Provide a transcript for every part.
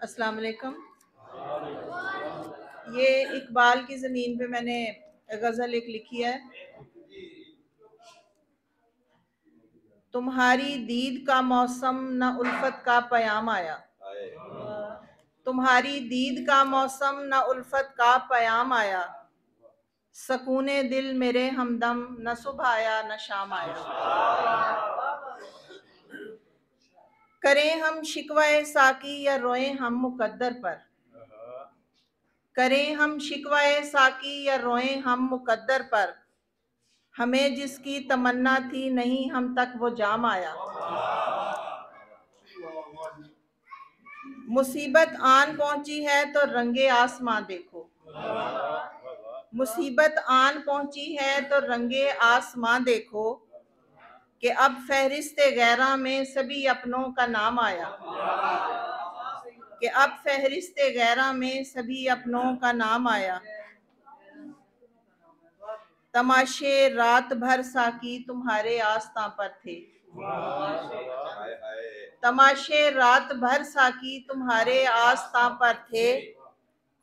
अस्सलाम वालेकुम। ये इकबाल की ज़मीन पे मैंने गज़ल एक लिखी है। तुम्हारी दीद का मौसम न उल्फत का पयाम आया, तुम्हारी दीद का मौसम न उल्फत का पयाम आया, सकूने दिल मेरे हमदम न सुबह आया न शाम आया। करें हम शिकवाए साकी या रोएं हम मुकद्दर पर, करें हम शिकवाए साकी या रोएं हम मुकद्दर पर, हमें जिसकी तमन्ना थी नहीं हम तक वो जाम आया। मुसीबत आन पहुंची है तो रंगे आसमां देखो, मुसीबत आन पहुंची है तो रंगे आसमां देखो, कि अब फहरिस्ते गैरा में सभी अपनों का नाम आया, कि अब फहरिस्ते गैरा में सभी अपनों का नाम आया। तमाशे रात भर साकी तुम्हारे आस्था पर थे, तमाशे रात भर साकी तुम्हारे आस्था पर थे,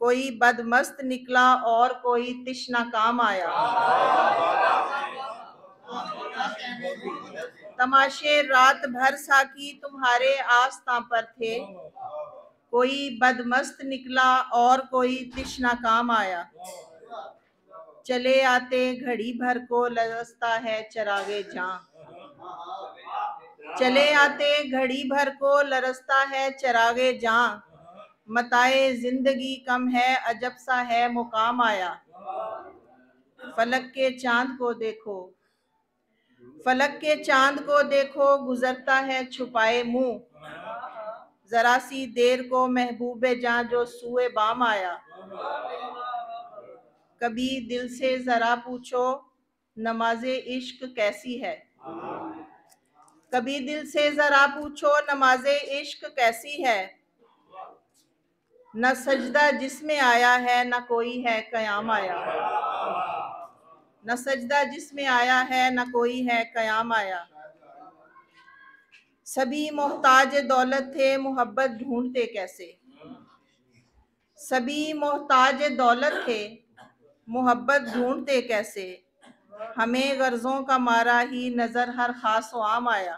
कोई बदमस्त निकला और कोई तिश्ना काम आया। तमाशे रात भर साकी तुम्हारे आस्था पर थे, कोई बदमस्त निकला और कोई तिश्ना काम आया। चले आते घड़ी भर को लरसता है चरागे जां, चले आते घड़ी भर को लरसता है चरागे जां, मताए जिंदगी कम है अजब सा है मुकाम आया। फलक के चांद को देखो, फलक के चांद को देखो गुजरता है छुपाए मुंह, जरा सी देर को महबूबे जां जो सुए बाम आया। कभी दिल से जरा पूछो नमाजे इश्क कैसी है, कभी दिल से जरा पूछो नमाजे इश्क कैसी है, न सजदा जिसमें आया है न कोई है कयाम आया, न सजदा जिसमें आया है न कोई है कयाम आया। सभी मोहताज दौलत थे मोहब्बत ढूंढते कैसे, सभी मोहताज दौलत थे मोहब्बत ढूंढते कैसे, हमें गर्जों का मारा ही नजर हर खास व आम आया।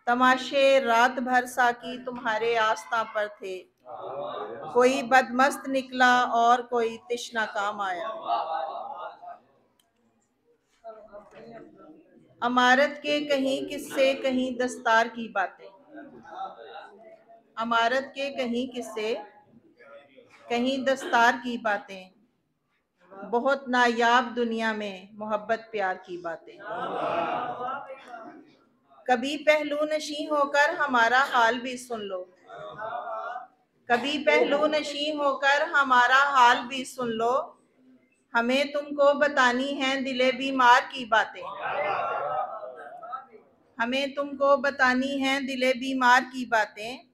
तमाशे रात भर साकी तुम्हारे आस्था पर थे, कोई बदमस्त निकला और कोई तिश्ना काम आया। अमारत के कहीं किस्से कहीं दस्तार की बातें, अमारत के कहीं किस्से कहीं दस्तार की बातें, बहुत नायाब दुनिया में मोहब्बत प्यार की बातें। कभी पहलू नशी होकर हमारा हाल भी सुन लो, कभी पहलू नशी होकर हमारा हाल भी सुन लो, हमें तुमको बतानी है दिले बीमार की बातें, हमें तुमको बतानी है दिले बीमार की बातें।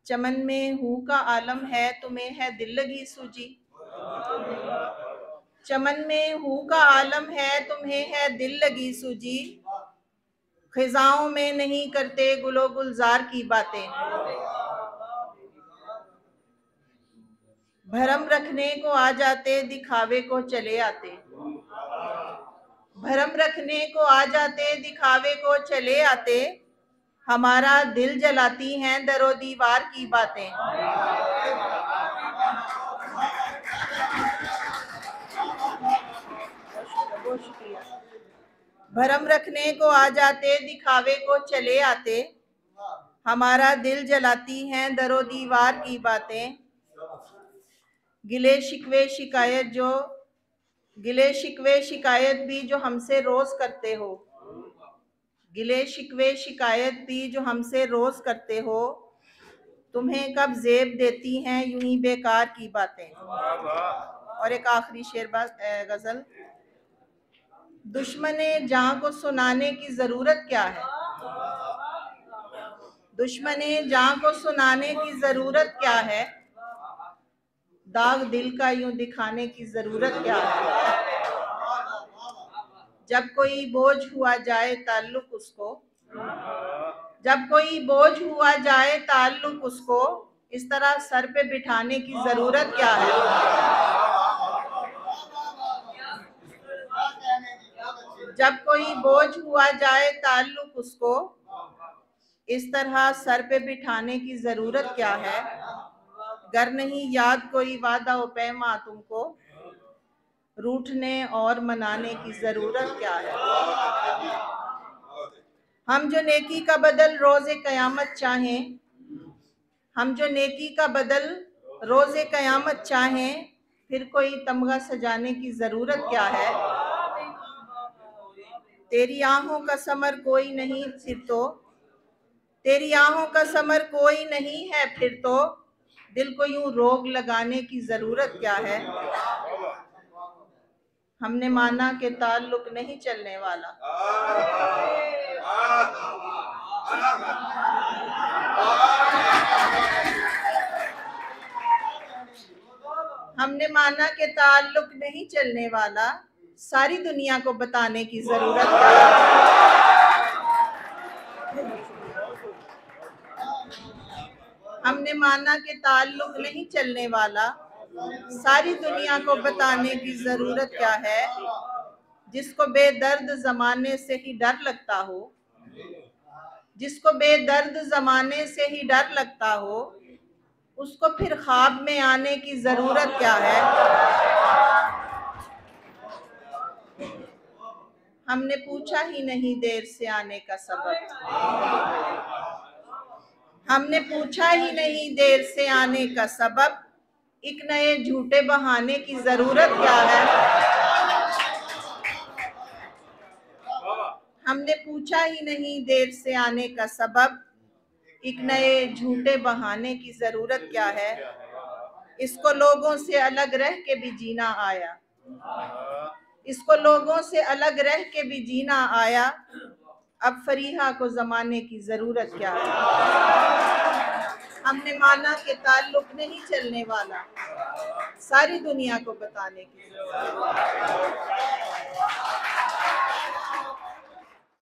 चमन में हूँ का आलम है तुम्हें है दिल लगी सूजी, चमन में हूँ का आलम है तुम्हें है दिल लगी सूजी, खिजाओं में नहीं करते गुलो गुलजार की बातें। भरम रखने को आ जाते दिखावे को चले आते, भरम रखने को आ जाते दिखावे को चले आते, हमारा दिल जलाती हैं दरो दीवार की बातें। बहुत शुक्रिया। भरम रखने को आ जाते दिखावे को चले आते, हमारा दिल जलाती हैं दरो दीवार की बातें। गिले शिकवे शिकायत जो, गिले शिकवे शिकायत भी जो हमसे रोज करते हो, गिले शिकवे शिकायत भी जो हमसे रोज करते हो, तुम्हें कब जेब देती हैं यूं ही बेकार की बातें। और एक आखिरी शेर गजल। दुश्मने जान को सुनाने की जरूरत क्या है, दुश्मने जान को सुनाने की जरूरत क्या है, दाग दिल का यूं दिखाने की जरूरत क्या है। जब कोई बोझ हुआ जाए ताल्लुक उसको, जब कोई बोझ हुआ जाए ताल्लुक उसको, इस तरह सर पे बिठाने की जरूरत क्या है। जब कोई बोझ हुआ जाए ताल्लुक उसको, इस तरह सर पे बिठाने की जरूरत क्या है। गर नहीं याद कोई वादा व पैमा तुमको, रूठने और मनाने की जरूरत क्या है। हम जो नेकी का बदल रोज़े कयामत चाहें, हम जो नेकी का बदल रोज़े कयामत चाहें, फिर कोई तमगा सजाने की जरूरत क्या है। तेरी आहों का समर कोई नहीं फिर तो, तेरी आहों का समर कोई नहीं है फिर तो, दिल को यूं रोग लगाने की जरूरत क्या है। हमने माना कि ताल्लुक नहीं चलने वाला, हमने माना कि ताल्लुक नहीं चलने वाला, सारी दुनिया को बताने की जरूरत क्या है। हमने माना कि ताल्लुक नहीं चलने वाला, सारी दुनिया को बताने की जरूरत क्या है। जिसको बेदर्द जमाने से ही डर लगता हो, जिसको बेदर्द जमाने से ही डर लगता हो, उसको फिर ख्वाब में आने की जरूरत क्या है। हमने पूछा ही नहीं देर से आने का सबब, हमने पूछा ही नहीं देर से आने का सबब, एक नए झूठे बहाने की जरूरत क्या है। हमने पूछा ही नहीं देर से आने का सबब, एक नए झूठे बहाने की जरूरत क्या है। इसको लोगों से अलग रह के भी जीना आया, इसको लोगों से अलग रह के भी जीना आया, अब फरीहा को जमाने की जरूरत क्या है। हमने माना कि ताल्लुक नहीं चलने वाला, सारी दुनिया को बताने की जरूरत।